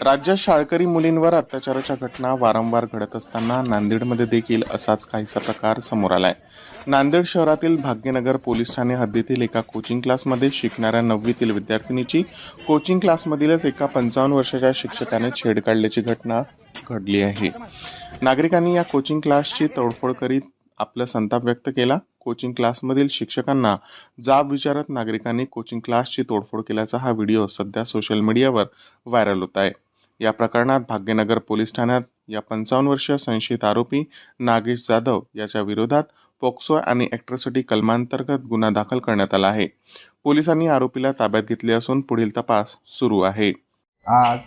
राज्यात शाळकरी मुलींवर अत्याचाराच्या घटना वारंवार घडत असताना नांदेडमध्ये देखील असाच काहीसा प्रकार समोर आलाय। नांदेड शहरातील भाग्यनगर पोलीस ठाणे हद्दीतील एका कोचिंग क्लासमध्ये शिकणाऱ्या 9वीतील विद्यार्थिनीची कोचिंग क्लासमधीलच एका 55 वर्षाच्या शिक्षकाने छेड काढल्याची घटना घडली आहे। नागरिकांनी या कोचिंग क्लासची तोडफोड करीत आपला संताप व्यक्त केला। कोचिंग क्लासमधील शिक्षकांना जाब विचारत नागरिकांनी कोचिंग क्लासची तोडफोड केल्याचा हा व्हिडिओ सध्या सोशल मीडियावर व्हायरल होत आहे। या प्रकरणात भाग्यनगर पोलीस ठाण्यात या 55 वर्षीय संशयित आरोपी नागेश जाधव याच्या विरोधात पोक्सो आणि ॲट्रॉसिटी कलमांतर्गत गुन्हा दाखल करण्यात आला आहे। पोलिसांनी आरोपीला ताब्यात घेतले असून पुढील तपास सुरू आहे। आज